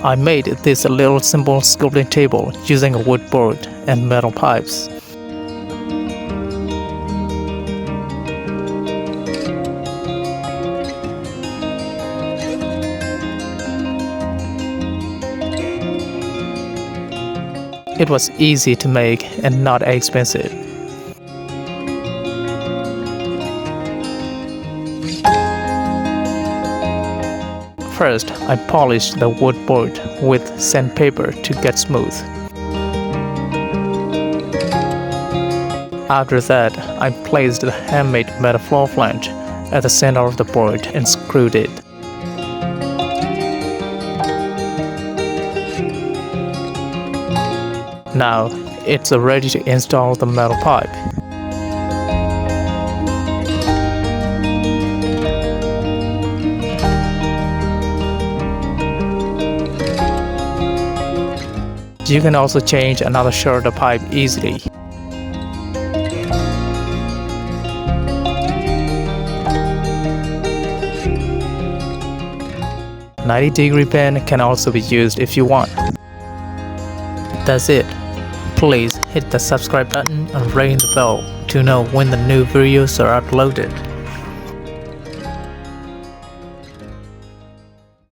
I made this little simple sculpting table using a wood board and metal pipes. It was easy to make and not expensive. First, I polished the wood board with sandpaper to get smooth. After that, I placed the handmade metal floor flange at the center of the board and screwed it. Now, it's ready to install the metal pipe. You can also change another shorter pipe easily. A 90-degree pen can also be used if you want. That's it. Please hit the subscribe button and ring the bell to know when the new videos are uploaded.